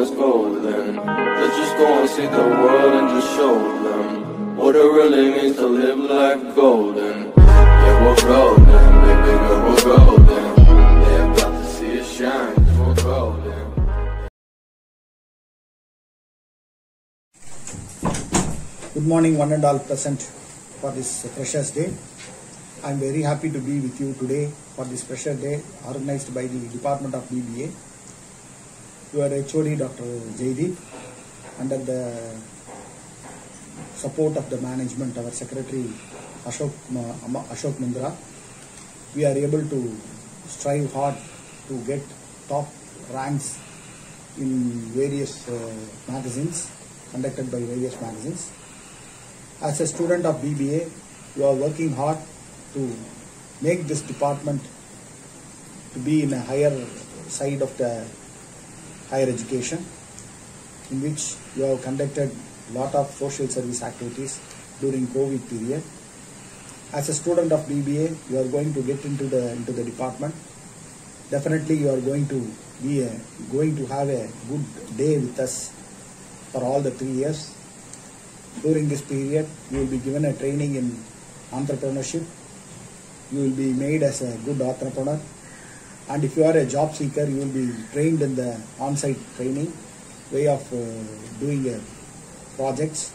is golden. Let's just go and see the world and just show them what it really means to live life golden. Yeah, we're golden, baby girl, we're golden. They're about to see us shine, 'cause we're golden. Good morning, one and all present for this Freshers Day. I am very happy to be with you today for this Freshers Day organized by the Department of BBA. Your HOD Dr. Jaydeep, under the support of the management, our Secretary Ashok Mundra, we are able to strive hard to get top ranks in various magazines, conducted by various magazines. As a student of BBA, you are working hard to make this department to be in a higher side of the higher education, in which you have conducted a lot of social service activities during COVID period. As a student of BBA, you are going to get into the department. Definitely, you are going to have a good day with us for all the 3 years. During this period, you will be given a training in entrepreneurship. You will be made as a good entrepreneur. And if you are a job seeker, you will be trained in the on-site training way of doing projects.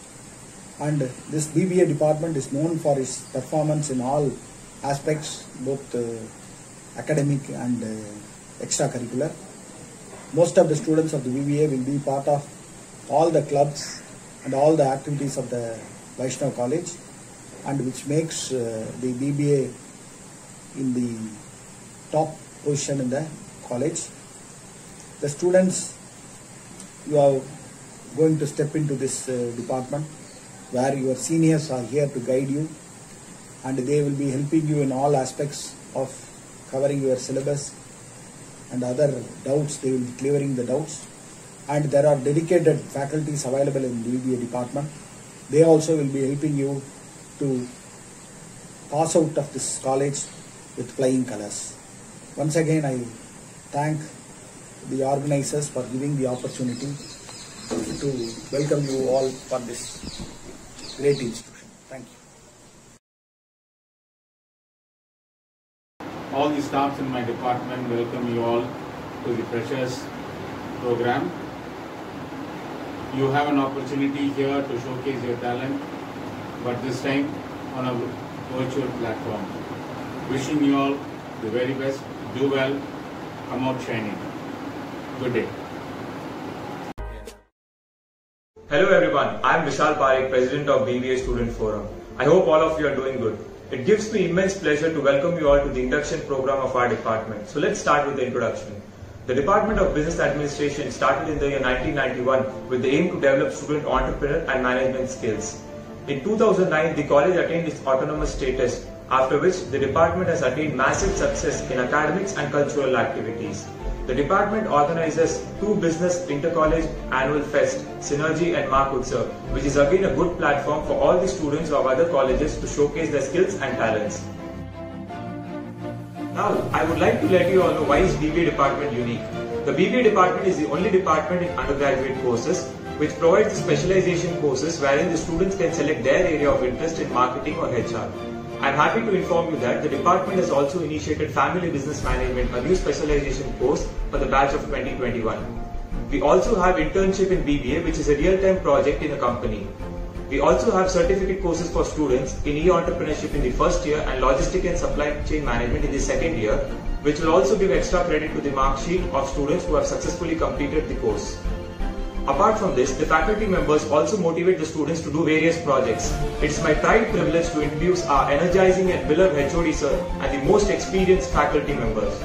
And this BBA department is known for its performance in all aspects, both academic and extracurricular. Most of the students of the BBA will be part of all the clubs and all the activities of the Vaishnav College, and which makes the BBA in the top position in the college. The students, you are going to step into this department where your seniors are here to guide you, and they will be helping you in all aspects of covering your syllabus and other doubts. They will be clearing the doubts. And there are dedicated faculties available in the BBA department. They also will be helping you to pass out of this college with flying colors. Once again, I thank the organizers for giving the opportunity to welcome you all for this great institution. Thank you. All the staffs in my department welcome you all to the Freshers program. You have an opportunity here to showcase your talent, but this time on a virtual platform. Wishing you all the very best. Do well. Come out shining. Good day. Hello everyone, I am Vishal Parekh, President of BBA Student Forum. I hope all of you are doing good. It gives me immense pleasure to welcome you all to the induction program of our department. So let's start with the introduction. The Department of Business Administration started in the year 1991 with the aim to develop student entrepreneur and management skills. In 2009, the college attained its autonomous status, after which the department has attained massive success in academics and cultural activities. The department organizes 2 business inter-college annual fest, Synergy and Mark Utsav, which is again a good platform for all the students of other colleges to showcase their skills and talents. Now, I would like to let you all know why is BBA department unique. The BBA department is the only department in undergraduate courses which provides specialization courses wherein the students can select their area of interest in marketing or HR. I am happy to inform you that the department has also initiated Family Business Management, a new specialization course for the batch of 2021. We also have internship in BBA, which is a real-time project in a company. We also have certificate courses for students in e-entrepreneurship in the first year and logistic and supply chain management in the second year, which will also give extra credit to the mark sheet of students who have successfully completed the course. Apart from this, the faculty members also motivate the students to do various projects. It's my pride privilege to introduce our energizing and beloved HOD sir and the most experienced faculty members.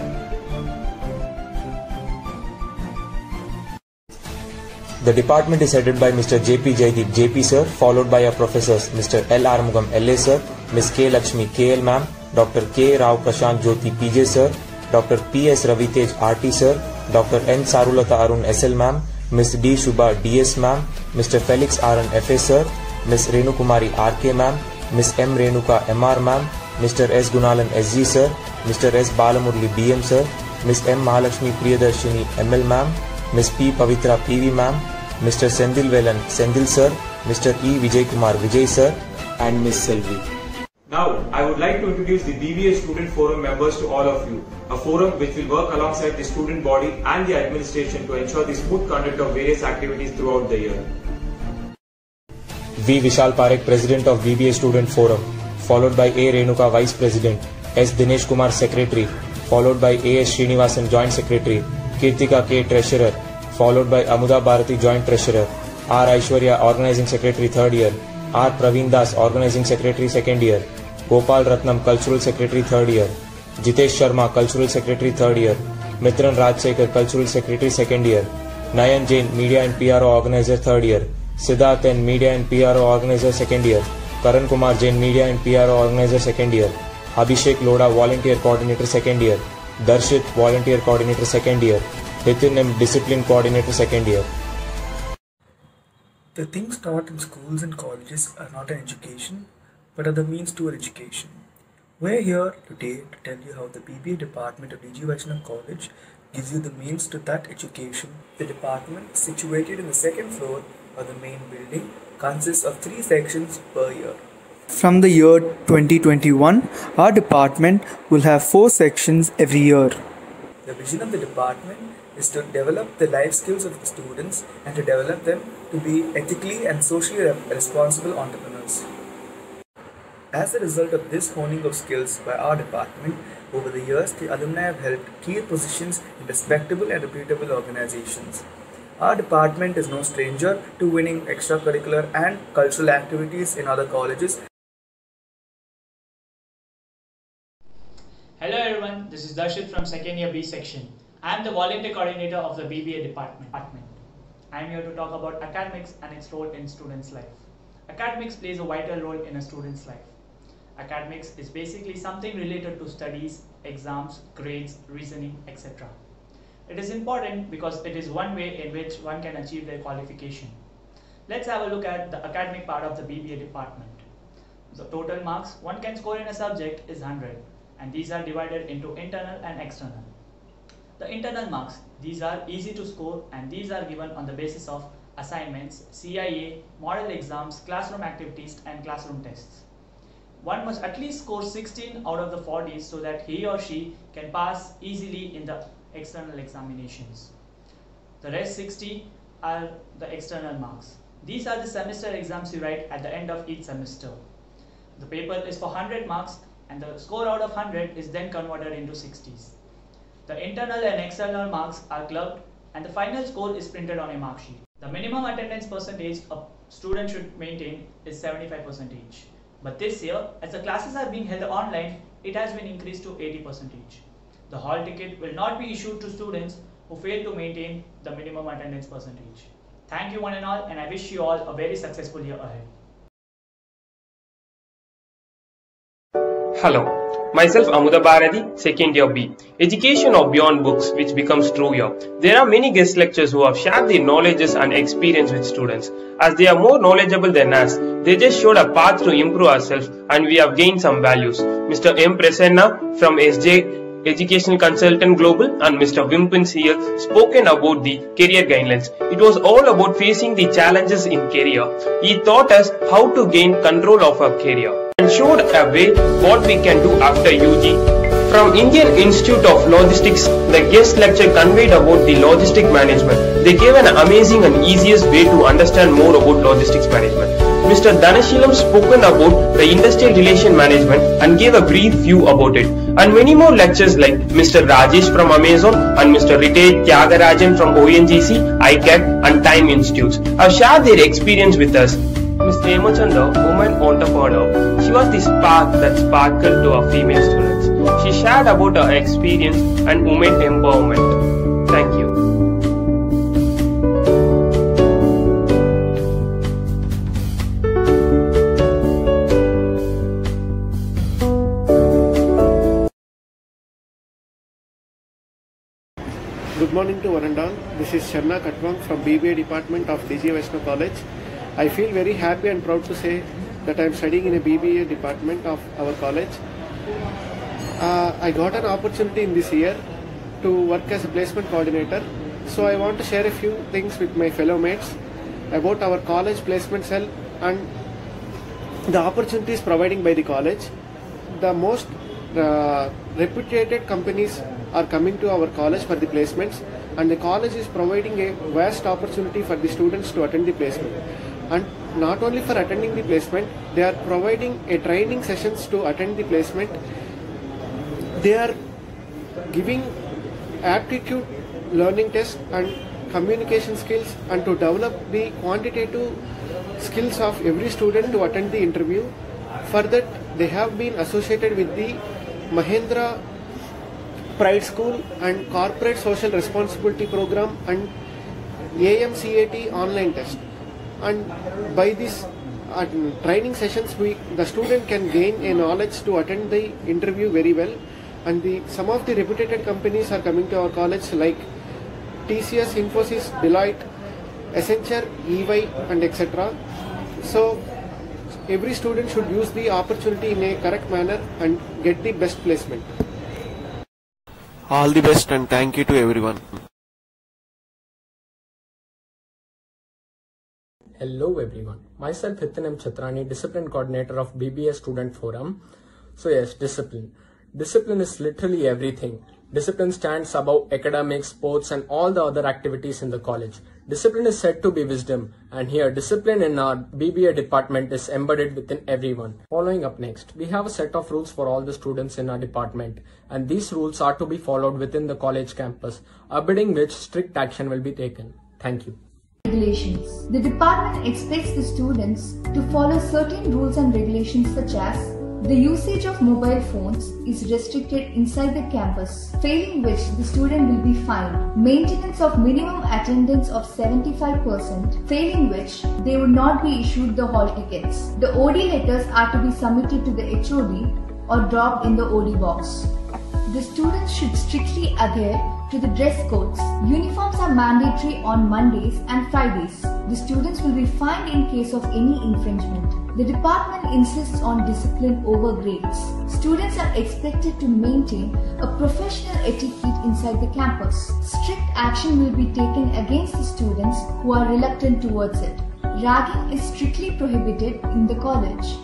The department is headed by Mr. J.P. Jaydeep JP sir, followed by our professors Mr. L. Armugam LA sir, Ms. K. Lakshmi KL ma'am, Dr. K. Rao Prashant Jyoti PJ sir, Dr. P.S. Ravitej RT sir, Dr. N. Sarulata Arun SL ma'am, Ms. D. Shubha DS ma'am, Mr. Felix Aran FA sir, Ms. Renu Kumari RK ma'am, Ms. M. Renuka MR ma'am, Mr. S. Gunalan SG sir, Mr. S. Balamurli BM sir, Ms. M. Mahalakshmi Priyadarshini ML ma'am, Ms. P. Pavitra PV Ma'am, Mr. Sendil Velan Sendil Sir, Mr. E. Vijay Kumar Vijay Sir, and Ms. Selvi. Now, I would like to introduce the BBA Student Forum members to all of you, a forum which will work alongside the student body and the administration to ensure the smooth conduct of various activities throughout the year. V. Vishal Parekh, President of BBA Student Forum, followed by A. Renuka, Vice President, S. Dinesh Kumar, Secretary, followed by A. S. Srinivasan, Joint Secretary, Kirtika K. Treasurer, followed by Amuda Bharati, Joint Treasurer, R. Aishwarya, Organizing Secretary, 3rd year, R. Praveen Das, Organizing Secretary, 2nd year, Gopal Ratnam, Cultural Secretary, 3rd year, Jitesh Sharma, Cultural Secretary, 3rd year, Mitran Rajsekar, Cultural Secretary, 2nd year, Nayan Jain, Media and PRO Organizer, 3rd year, Siddharth N, Media and PRO Organizer, 2nd year, Karan Kumar Jain, Media and PRO Organizer, 2nd year, Abhishek Loda, Volunteer Coordinator, 2nd year, Darshit, Volunteer Coordinator, 2nd year, Hitin M, Discipline Coordinator, 2nd year. The things taught in schools and colleges are not an education, but are the means to an education. We're here today to tell you how the BBA department of D.G. Vaishnav College gives you the means to that education. The department, situated in the 2nd floor of the main building, consists of 3 sections per year. From the year 2021, our department will have 4 sections every year. The vision of the department is to develop the life skills of the students and to develop them to be ethically and socially responsible entrepreneurs. As a result of this honing of skills by our department, over the years the alumni have held key positions in respectable and reputable organizations. Our department is no stranger to winning extracurricular and cultural activities in other colleges. Hello everyone, this is Darshit from 2nd year B section. I am the volunteer coordinator of the BBA department. I am here to talk about academics and its role in students' life. Academics plays a vital role in a student's life. Academics is basically something related to studies, exams, grades, reasoning, etc. It is important because it is one way in which one can achieve their qualification. Let's have a look at the academic part of the BBA department. The total marks one can score in a subject is 100, and these are divided into internal and external. The internal marks, these are easy to score and these are given on the basis of assignments, CIA, model exams, classroom activities and classroom tests. One must at least score 16 out of the 40 so that he or she can pass easily in the external examinations. The rest 60 are the external marks. These are the semester exams you write at the end of each semester. The paper is for 100 marks and the score out of 100 is then converted into 60s. The internal and external marks are clubbed and the final score is printed on a mark sheet. The minimum attendance percentage a student should maintain is 75%. But this year, as the classes are being held online, it has been increased to 80%. The hall ticket will not be issued to students who fail to maintain the minimum attendance percentage. Thank you one and all, and I wish you all a very successful year ahead. Hello. Myself Amuda Bharati, 2nd year B. Education or beyond books, which becomes true here. There are many guest lecturers who have shared their knowledges and experience with students. As they are more knowledgeable than us, they just showed a path to improve ourselves and we have gained some values. Mr. M. Prasanna from SJ Educational Consultant Global and Mr. Wimpin here spoken about the career guidelines. It was all about facing the challenges in career. He taught us how to gain control of our career and showed a way what we can do after UG. From Indian Institute of Logistics, the guest lecture conveyed about the logistic management. They gave an amazing and easiest way to understand more about logistics management. Mr. Dhanashilam spoken about the industrial relation management and gave a brief view about it. And many more lectures like Mr. Rajesh from Amazon and Mr. Ritesh Tyagarajan from ONGC, ICAT and Time Institutes have shared their experience with us. Ms. Hemachanda, woman entrepreneur, she was the spark that sparkled to our female students. She shared about her experience and women empowerment. Thank you. Good morning to one and all. This is Sharna Katwang from BBA Department of D.G. Vaishnav College. I feel very happy and proud to say that I am studying in a BBA department of our college. I got an opportunity in this year to work as a placement coordinator. So I want to share a few things with my fellow mates about our college placement cell and the opportunities provided by the college. The most reputed companies are coming to our college for the placements, and the college is providing a vast opportunity for the students to attend the placement. And not only for attending the placement, they are providing a training sessions to attend the placement. They are giving aptitude learning tests and communication skills, and to develop the quantitative skills of every student to attend the interview. For that, they have been associated with the Mahendra Pride School and Corporate Social Responsibility Program and AMCAT online test. And by this training sessions, the student can gain a knowledge to attend the interview very well. And some of the reputed companies are coming to our college like TCS, Infosys, Deloitte, Accenture, EY and etc. So every student should use the opportunity in a correct manner and get the best placement. All the best and thank you to everyone. Hello everyone, myself Hitin M. Chatrani, Discipline Coordinator of BBA Student Forum. So yes, discipline. Discipline is literally everything. Discipline stands above academics, sports and all the other activities in the college. Discipline is said to be wisdom, and here discipline in our BBA department is embedded within everyone. Following up next, we have a set of rules for all the students in our department, and these rules are to be followed within the college campus, abiding which strict action will be taken. Thank you. Regulations. The department expects the students to follow certain rules and regulations such as the usage of mobile phones is restricted inside the campus, failing which the student will be fined. Maintenance of minimum attendance of 75%, failing which they would not be issued the hall tickets. The OD letters are to be submitted to the HOD or dropped in the OD box. The students should strictly adhere to the dress codes. Uniforms are mandatory on Mondays and Fridays. The students will be fined in case of any infringement. The department insists on discipline over grades. Students are expected to maintain a professional etiquette inside the campus. Strict action will be taken against the students who are reluctant towards it. Ragging is strictly prohibited in the college.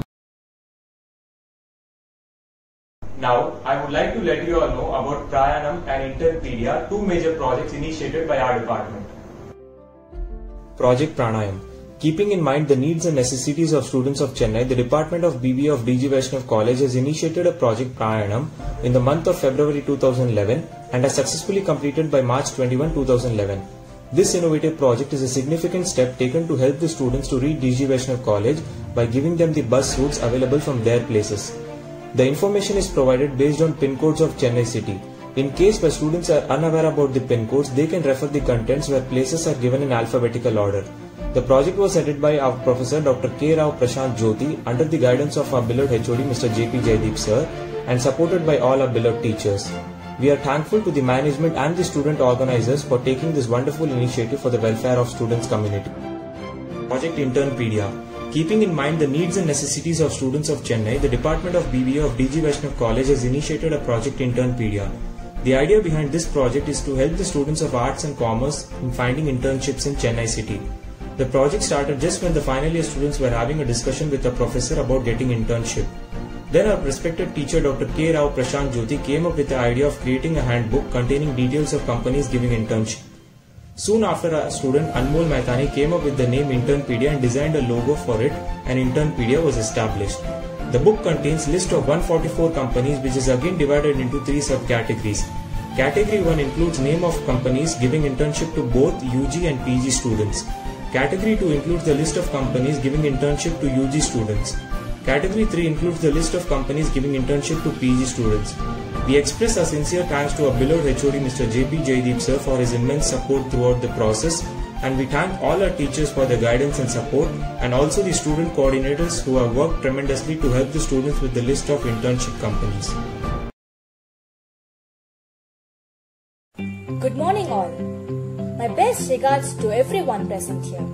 Now, I would like to let you all know about Prayanam and Internpedia, two major projects initiated by our department. Project Pranayam. Keeping in mind the needs and necessities of students of Chennai, the Department of BBA of DG Vaishnav College has initiated a Project Pranayam in the month of February 2011 and has successfully completed by March 21, 2011. This innovative project is a significant step taken to help the students to reach DG Vaishnav College by giving them the bus routes available from their places. The information is provided based on pin codes of Chennai city. In case where students are unaware about the pin codes, they can refer the contents where places are given in alphabetical order. The project was headed by our Professor Dr. K. Rao Prashant Jyoti under the guidance of our beloved HOD Mr. J.P. Jaideep Sir and supported by all our beloved teachers. We are thankful to the management and the student organizers for taking this wonderful initiative for the welfare of students community. Project Internpedia. Keeping in mind the needs and necessities of students of Chennai, the Department of BBA of DG Vaishnav College has initiated a Project Internpedia. The idea behind this project is to help the students of arts and commerce in finding internships in Chennai city. The project started just when the final year students were having a discussion with a professor about getting internship. Then our respected teacher Dr. K. Rao Prashant Jyoti came up with the idea of creating a handbook containing details of companies giving internship. Soon after, our student Anmol Maithani came up with the name Internpedia and designed a logo for it, and Internpedia was established. The book contains list of 144 companies which is again divided into 3 subcategories. Category 1 includes name of companies giving internship to both UG and PG students. Category 2 includes the list of companies giving internship to UG students. Category 3 includes the list of companies giving internship to PG students. We express our sincere thanks to our beloved HOD Mr. J.P. Jaideep Sir for his immense support throughout the process, and we thank all our teachers for their guidance and support, and also the student coordinators who have worked tremendously to help the students with the list of internship companies. Good morning all. My best regards to everyone present here.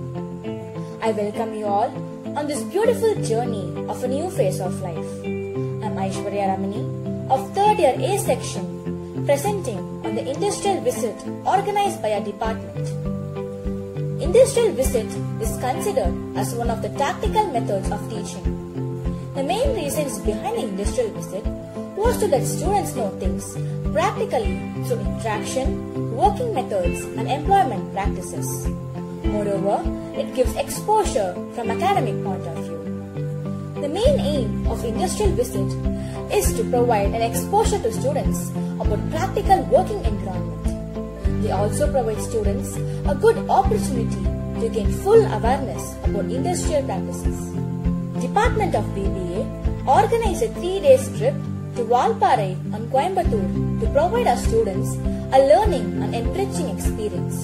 I welcome you all on this beautiful journey of a new phase of life. I'm Aishwarya Ramani of 3rd year A section, presenting on the industrial visit organized by our department. Industrial visit is considered as one of the tactical methods of teaching. The main reasons behind the industrial visit was to let students know things practically through interaction, working methods and employment practices. Moreover, it gives exposure from academic point of view. The main aim of industrial visit is to provide an exposure to students about practical working environment. They also provide students a good opportunity to gain full awareness about industrial practices. Department of BBA organized a 3-day trip to Valparai and Coimbatore to provide our students a learning and enriching experience.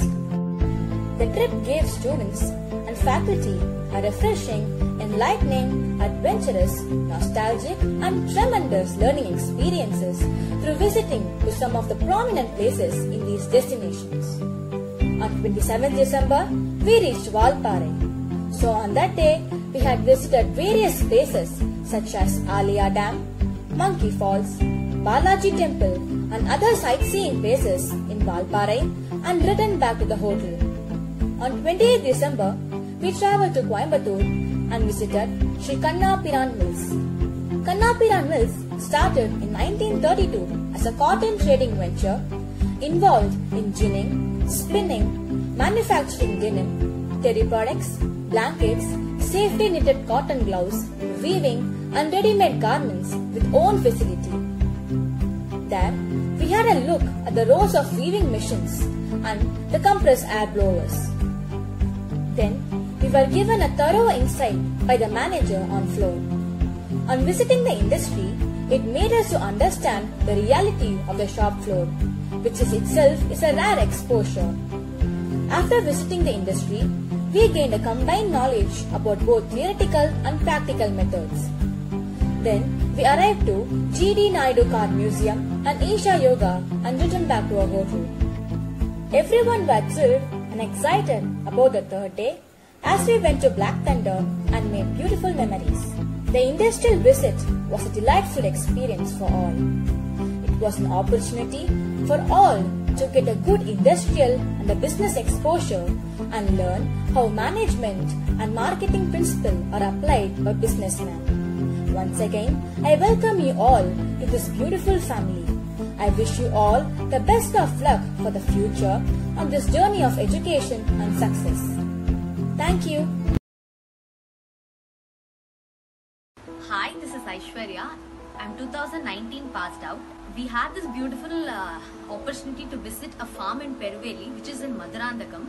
The trip gave students and faculty a refreshing, enlightening, adventurous, nostalgic and tremendous learning experiences through visiting to some of the prominent places in these destinations. On 27th December, we reached Valparai. So on that day, we had visited various places such as Alia Dam, Monkey Falls, Balaji Temple and other sightseeing places in Valparai and returned back to the hotel. On 28th December, we travelled to Coimbatore and visited Sri Kannapiran Mills. Kannapiran Mills started in 1932 as a cotton trading venture involved in ginning, spinning, manufacturing denim, terry products, blankets, safety knitted cotton gloves, weaving and ready-made garments with own facility. There, we had a look at the rows of weaving machines and the compressed air blowers. Then, we were given a thorough insight by the manager on floor. On visiting the industry, it made us to understand the reality of the shop floor, which itself is a rare exposure. After visiting the industry, we gained a combined knowledge about both theoretical and practical methods. Then, we arrived to G.D. Naidu Car Museum and Isha Yoga and returned back to our hotel. Everyone were thrilled and excited about the third day as we went to Black Thunder and made beautiful memories. The industrial visit was a delightful experience for all. It was an opportunity for all to get a good industrial and a business exposure and learn how management and marketing principles are applied by businessmen. Once again, I welcome you all to this beautiful family. I wish you all the best of luck for the future on this journey of education and success. Thank you. Hi, this is Aishwarya. I'm 2019 passed out. We had this beautiful opportunity to visit a farm in Peruveli, which is in Maduranthakam.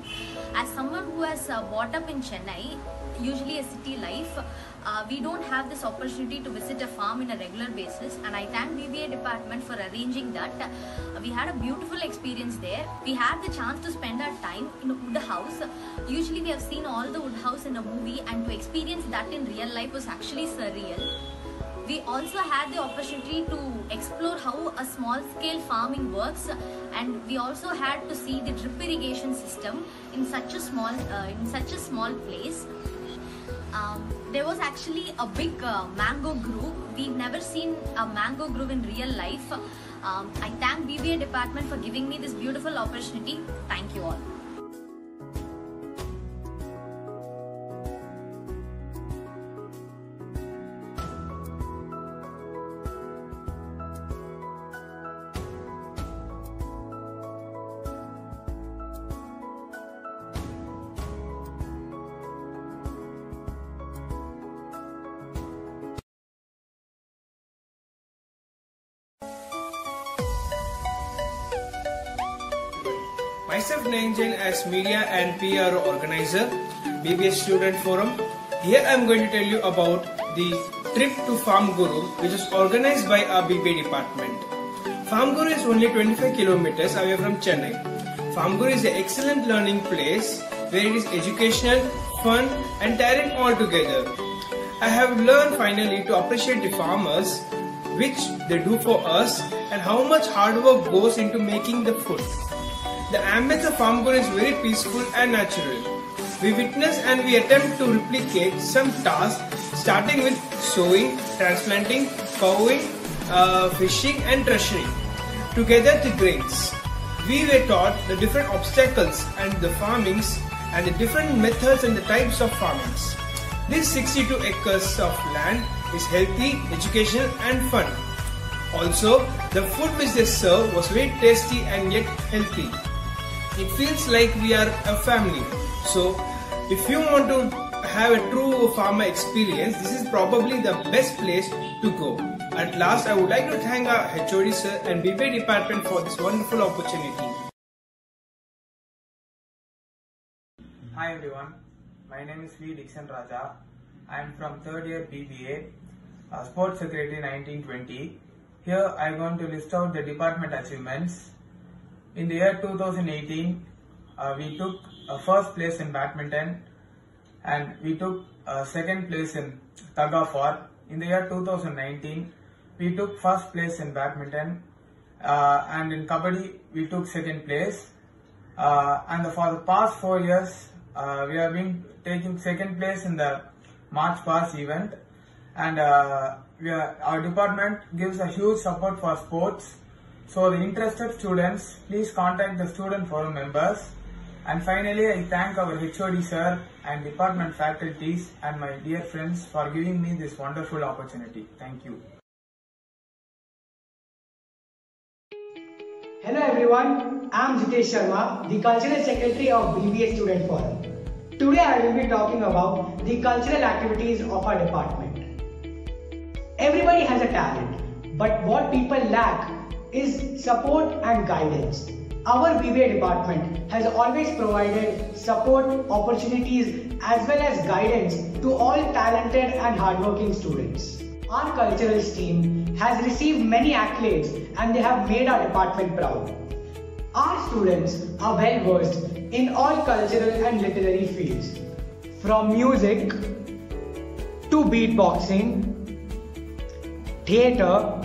As someone who has brought up in Chennai, usually a city life, we don't have this opportunity to visit a farm in a regular basis, and I thank BBA department for arranging that. We had a beautiful experience there. We had the chance to spend our time in a wood house. Usually we have seen all the wood house in a movie, and to experience that in real life was actually surreal. We also had the opportunity to explore how a small scale farming works, and we also had to see the drip irrigation system in such a small place. There was actually a big mango grove. We've never seen a mango grove in real life. I thank BBA department for giving me this beautiful opportunity. Thank you all. Myself Nanjan as Media and PR Organizer, BBA Student Forum. Here I am going to tell you about the trip to Farm Guru, which is organized by our BBA department. Farm Guru is only 25 kilometers away from Chennai. Farm Guru is an excellent learning place where it is educational, fun and talent all together. I have learned finally to appreciate the farmers, which they do for us, and how much hard work goes into making the food. The ambience of Farm Guru is very peaceful and natural. We witness and we attempt to replicate some tasks starting with sowing, transplanting, cowing, fishing and treasuring. together the grains. We were taught the different obstacles and the farmings and the different methods and the types of farmings. This 62 acres of land is healthy, educational and fun. Also, the food which they serve was very tasty and yet healthy. It feels like we are a family. So, if you want to have a true farmer experience, this is probably the best place to go. At last, I would like to thank our HOD sir and BBA department for this wonderful opportunity. Hi everyone, my name is V. Dixon Raja. I am from 3rd year BBA, Sports Secretary 1920. Here I am going to list out the department achievements. In the year 2018, we took first place in badminton and we took second place in tug of war. In the year 2019, we took first place in badminton and in kabaddi we took second place. And for the past 4 years, we have been taking second place in the March Pass event, and our department gives a huge support for sports. So the interested students, please contact the student forum members. And finally, I thank our HOD sir and department faculties and my dear friends for giving me this wonderful opportunity. Thank you. Hello everyone, I am Jitesh Sharma, the Cultural Secretary of BBA Student Forum. Today I will be talking about the cultural activities of our department. Everybody has a talent, but what people lack is support and guidance. Our BBA department has always provided support, opportunities as well as guidance to all talented and hardworking students. Our cultural team has received many accolades and they have made our department proud. Our students are well versed in all cultural and literary fields, from music to beatboxing, theatre,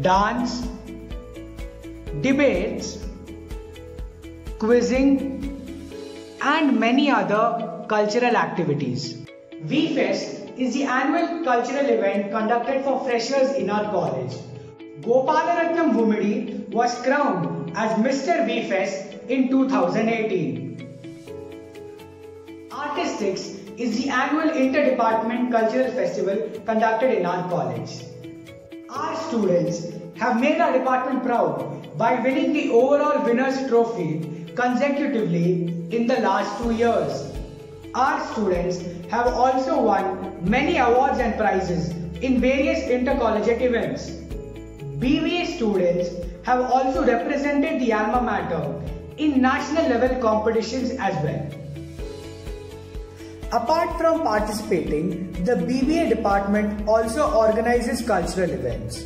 dance, debates, quizzing and many other cultural activities. V-Fest is the annual cultural event conducted for freshers in our college. Gopalaratnam Vumidi was crowned as Mr. V-Fest in 2018. Artistics is the annual inter-department cultural festival conducted in our college. Our students have made our department proud by winning the overall winners trophy consecutively in the last 2 years. Our students have also won many awards and prizes in various intercollegiate events. BBA students have also represented the alma mater in national level competitions as well. Apart from participating, the BBA department also organizes cultural events.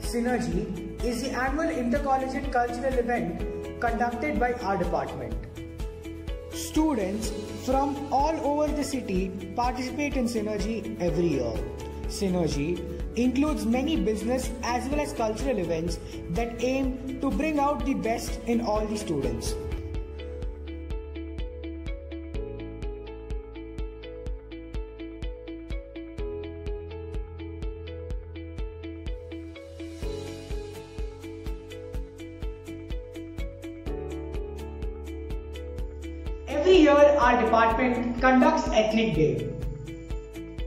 Synergy is the annual intercollegiate cultural event conducted by our department. Students from all over the city participate in Synergy every year. Synergy includes many business as well as cultural events that aim to bring out the best in all the students. Every year our department conducts Ethnic Day.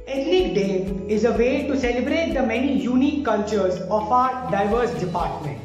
Ethnic Day is a way to celebrate the many unique cultures of our diverse department.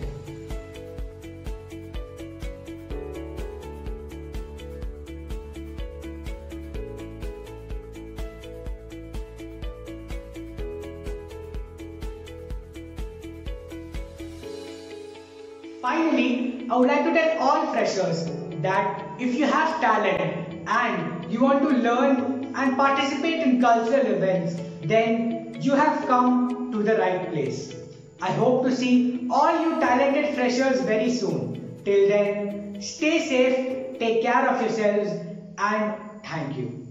Finally, I would like to tell all freshers that if you have talent and you want to learn and participate in cultural events, then you have come to the right place. I hope to see all you talented freshers very soon. Till then, stay safe, take care of yourselves, and thank you.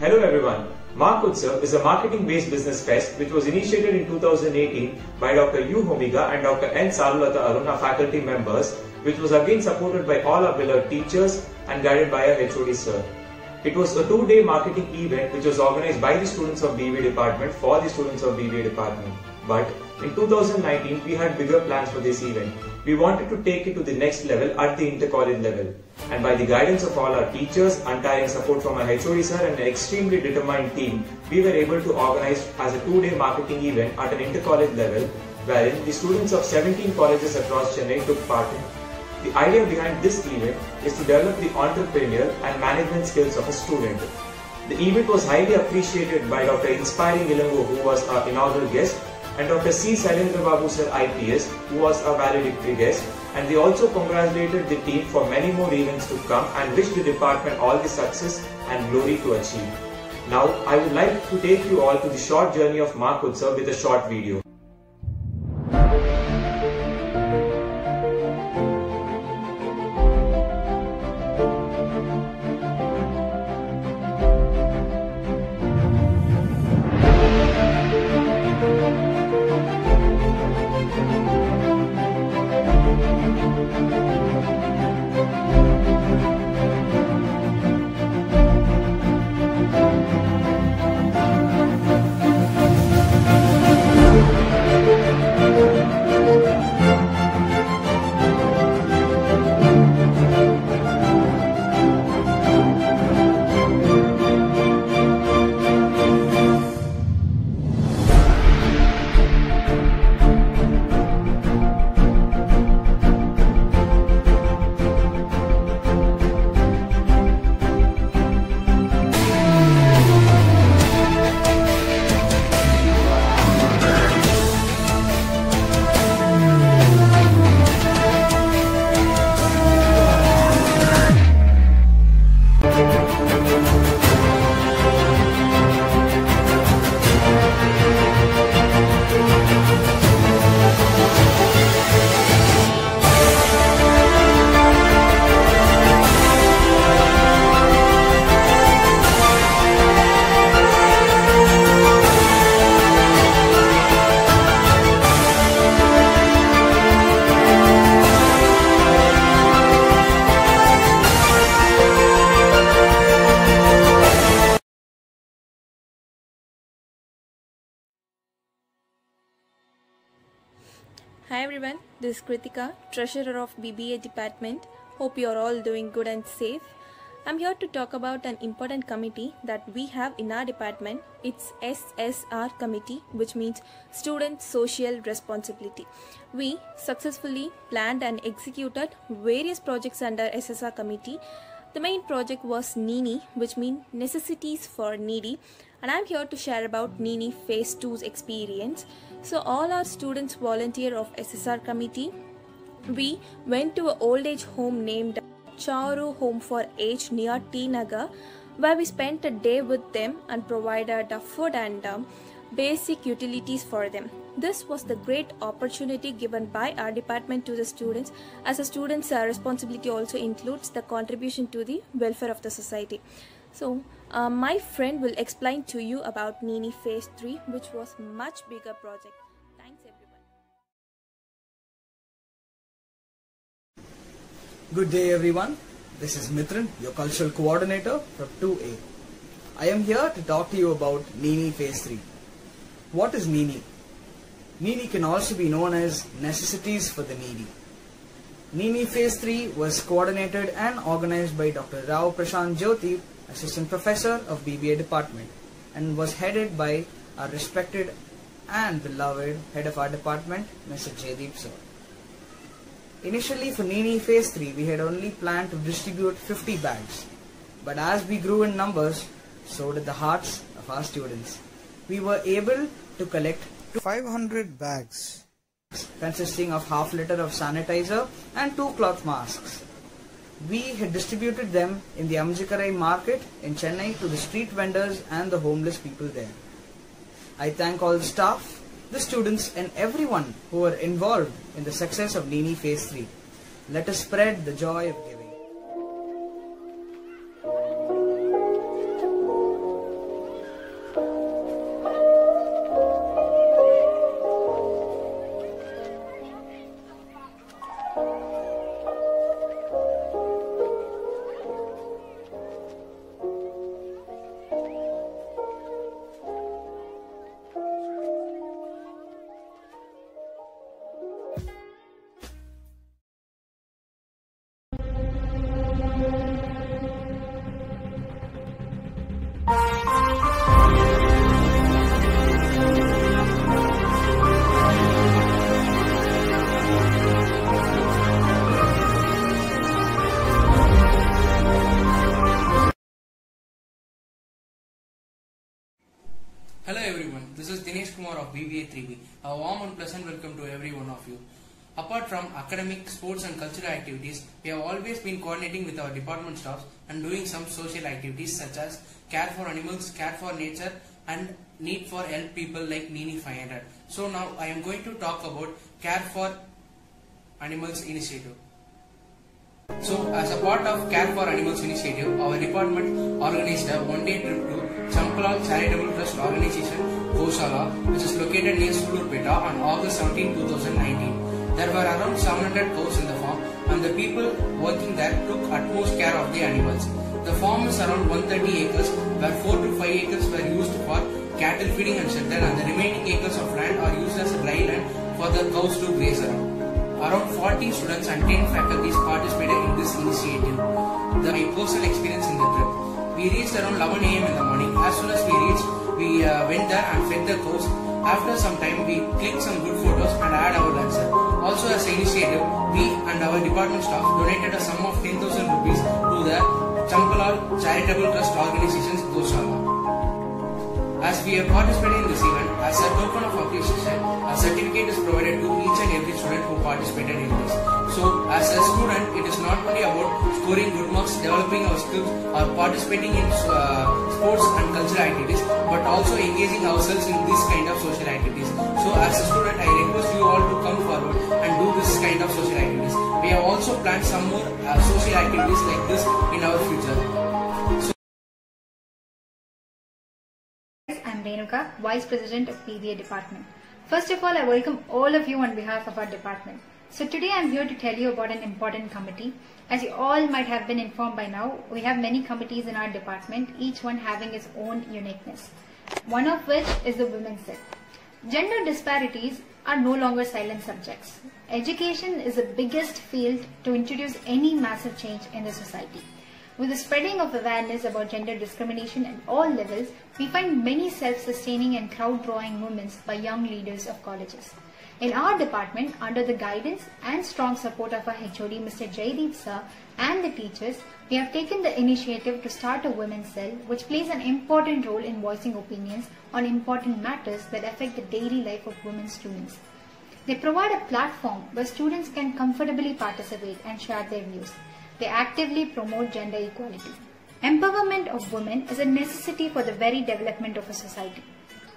Hello everyone. Mark Utsav is a marketing-based business fest which was initiated in 2018 by Dr. U. Homiga and Dr. N. Sarulata Aruna faculty members, which was again supported by all our beloved teachers and guided by our HOD sir. It was a 2-day marketing event which was organized by the students of BBA department for the students of BBA department. But in 2019, we had bigger plans for this event. We wanted to take it to the next level at the inter-college level. And by the guidance of all our teachers, untiring support from our HOD sir and an extremely determined team, we were able to organize as a 2-day marketing event at an inter-college level, wherein the students of 17 colleges across Chennai took part in. The idea behind this event is to develop the entrepreneurial and management skills of a student. The event was highly appreciated by Dr. Inspiring Ilango, who was our inaugural guest, and Dr. C. Sailendra Babu sir IPS, who was a valedictory guest, and they also congratulated the team for many more events to come and wished the department all the success and glory to achieve. Now, I would like to take you all to the short journey of Mahotsav with a short video. Hi everyone, this is Kritika, Treasurer of BBA Department. Hope you are all doing good and safe. I'm here to talk about an important committee that we have in our department. It's SSR committee, which means Student Social Responsibility. We successfully planned and executed various projects under SSR committee. The main project was NEENI, which means Necessities for Needy, and I'm here to share about NEENI Phase 2's experience. So all our students volunteer of SSR committee. We went to an old age home named Charu Home for Aged near T Nagar, where we spent a day with them and provided food and basic utilities for them. This was the great opportunity given by our department to the students, as a student's responsibility also includes the contribution to the welfare of the society. So my friend will explain to you about NEENI Phase 3, which was much bigger project. Thanks everyone. Good day everyone. This is Mithran, your cultural coordinator from 2A. I am here to talk to you about NEENI Phase 3. What is NEENI? NEENI can also be known as Necessities for the Needy. NEENI Phase 3 was coordinated and organized by Dr. Rao Prashant Jyoti, Assistant Professor of BBA Department, and was headed by our respected and beloved Head of our department, Mr. Jaydeep sir. Initially for NEENI Phase 3, we had only planned to distribute 50 bags, but as we grew in numbers, so did the hearts of our students. We were able to collect 500 bags consisting of half liter of sanitizer and 2 cloth masks. We had distributed them in the Amjikarai market in Chennai to the street vendors and the homeless people there. I thank all the staff, the students and everyone who were involved in the success of NEENI Phase 3. Let us spread the joy of giving. This is Dinesh Kumar of BBA 3B. A warm and pleasant welcome to every one of you. Apart from academic, sports and cultural activities, we have always been coordinating with our department staffs and doing some social activities such as care for animals, care for nature and need for help people like Nini 500. So now I am going to talk about care for animals initiative. So as a part of Care for Animals initiative, our department organized a one-day trip to Champalal Charitable Trust Organization, Goshala, which is located near Sulurpeta on August 17, 2019. There were around 700 cows in the farm and the people working there took utmost care of the animals. The farm is around 130 acres where 4 to 5 acres were used for cattle feeding and shelter and the remaining acres of land are used as a dry land for the cows to graze around. Around 40 students and 10 faculties participated in this initiative. My personal experience in the trip. We reached around 11 AM in the morning. As soon as we reached, we went there and fed the cows. After some time, we clicked some good photos and had our lunch. Also as an initiative, we and our department staff donated a sum of 10,000 rupees to the Champalal Charitable Trust Organization's Goshala. As we have participated in this event, as a token of appreciation, a certificate is provided to each and every student who participated in this. So, as a student, it is not only about scoring good marks, developing our skills, or participating in sports and cultural activities, but also engaging ourselves in this kind of social activities. So, as a student, I request you all to come forward and do this kind of social activities. We have also planned some more social activities like this in our future. I'm Renuka, Vice President of PBA Department. First of all, I welcome all of you on behalf of our department. So today I'm here to tell you about an important committee. As you all might have been informed by now, we have many committees in our department, each one having its own uniqueness. One of which is the Women's Cell. Gender disparities are no longer silent subjects. Education is the biggest field to introduce any massive change in the society. With the spreading of awareness about gender discrimination at all levels, we find many self-sustaining and crowd-drawing movements by young leaders of colleges. In our department, under the guidance and strong support of our HOD, Mr. Jaideep Sir, and the teachers, we have taken the initiative to start a women's cell which plays an important role in voicing opinions on important matters that affect the daily life of women students. They provide a platform where students can comfortably participate and share their views. They actively promote gender equality. Empowerment of women is a necessity for the very development of a society.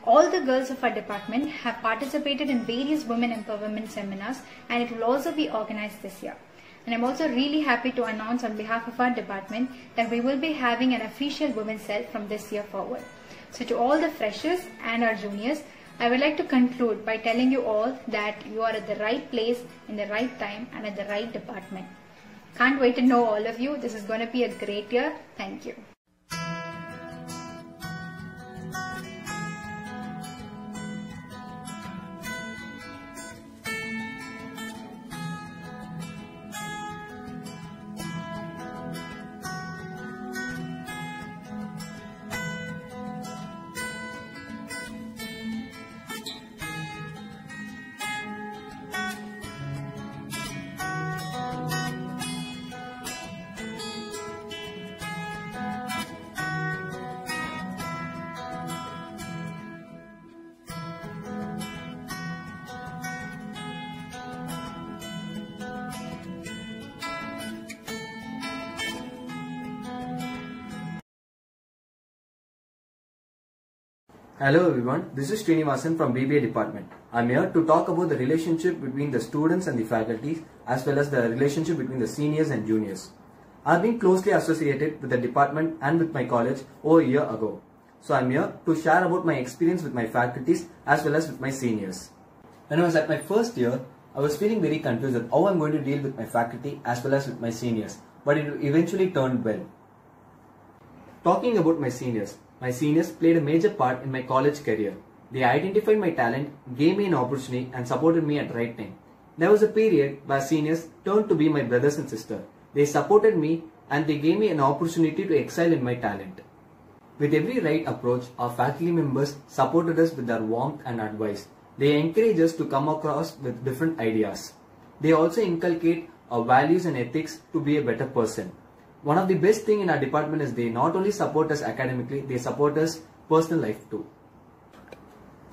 All the girls of our department have participated in various women empowerment seminars and it will also be organized this year. And I'm also really happy to announce on behalf of our department that we will be having an official women's cell from this year forward. So to all the freshers and our juniors, I would like to conclude by telling you all that you are at the right place, in the right time and at the right department. Can't wait to know all of you. This is going to be a great year. Thank you. Hello everyone, this is Srinivasan from BBA Department. I'm here to talk about the relationship between the students and the faculty as well as the relationship between the seniors and juniors. I've been closely associated with the department and with my college over a year ago. So I'm here to share about my experience with my faculties as well as with my seniors. When I was at my first year, I was feeling very confused at how I'm going to deal with my faculty as well as with my seniors, but it eventually turned well. Talking about my seniors played a major part in my college career. They identified my talent, gave me an opportunity and supported me at the right time. There was a period where seniors turned to be my brothers and sisters. They supported me and they gave me an opportunity to excel in my talent. With every right approach, our faculty members supported us with their warmth and advice. They encourage us to come across with different ideas. They also inculcate our values and ethics to be a better person. One of the best things in our department is they not only support us academically, they support us personal life too.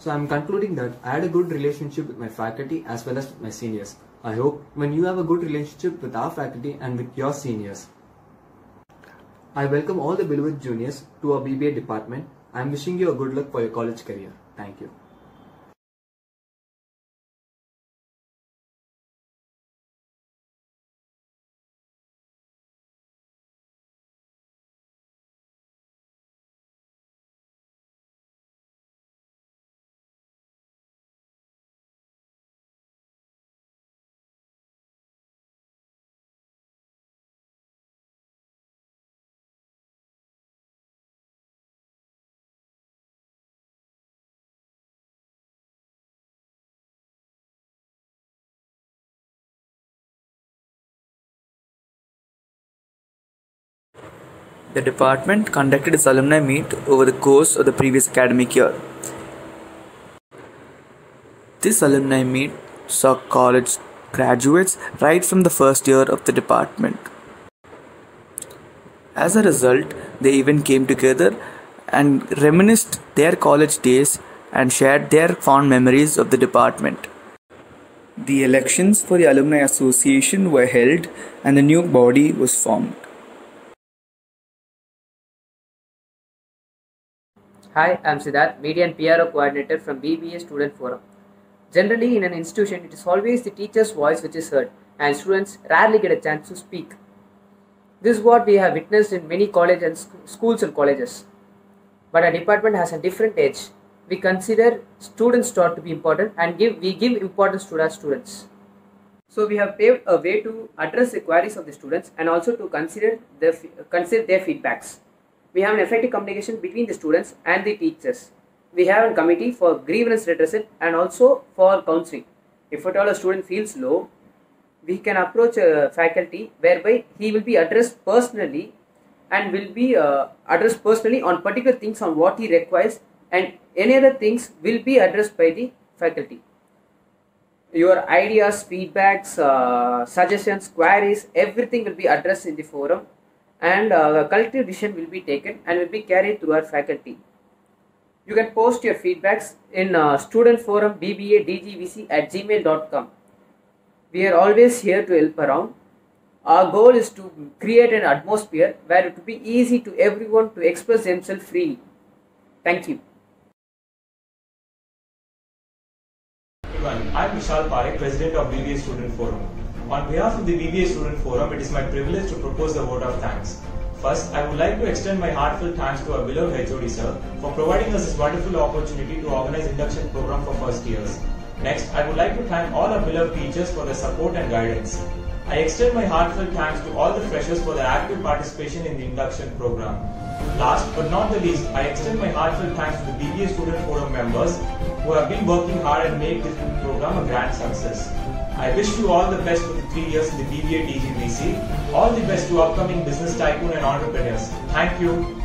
So I'm concluding that I had a good relationship with my faculty as well as with my seniors. I hope when you have a good relationship with our faculty and with your seniors. I welcome all the beloved juniors to our BBA department. I am wishing you a good luck for your college career. Thank you. The department conducted its alumni meet over the course of the previous academic year. This alumni meet saw college graduates right from the first year of the department. As a result, they even came together and reminisced their college days and shared their fond memories of the department. The elections for the Alumni Association were held and the new body was formed. Hi, I'm Siddharth, Media and PRO Coordinator from BBA Student Forum. Generally, in an institution, it is always the teacher's voice which is heard, and students rarely get a chance to speak. This is what we have witnessed in many colleges and schools and colleges. But our department has a different edge. We consider students taught to be important and we give importance to our students. So we have paved a way to address the queries of the students and also to consider their feedbacks. We have an effective communication between the students and the teachers. We have a committee for grievance redressal and also for counseling. If at all a student feels low, we can approach a faculty whereby he will be addressed personally and will be addressed personally on particular things on what he requires, and any other things will be addressed by the faculty. Your ideas, feedbacks, suggestions, queries, everything will be addressed in the forum, and a collective decision will be taken and will be carried through our faculty. You can post your feedbacks in studentforumbba.dgvc@gmail.com. We are always here to help around. Our goal is to create an atmosphere where it will be easy to everyone to express themselves freely. Thank you. I'm Vishal Parekh, President of BBA Student Forum. On behalf of the BBA Student Forum, it is my privilege to propose the vote of thanks. First, I would like to extend my heartfelt thanks to our beloved HOD sir for providing us this wonderful opportunity to organize induction program for first years. Next, I would like to thank all our beloved teachers for their support and guidance. I extend my heartfelt thanks to all the freshers for their active participation in the induction program. Last but not the least, I extend my heartfelt thanks to the BBA Student Forum members who have been working hard and made this program a grand success. I wish you all the best for the 3 years in the BBA DGVC. All the best to upcoming business tycoon and entrepreneurs. Thank you.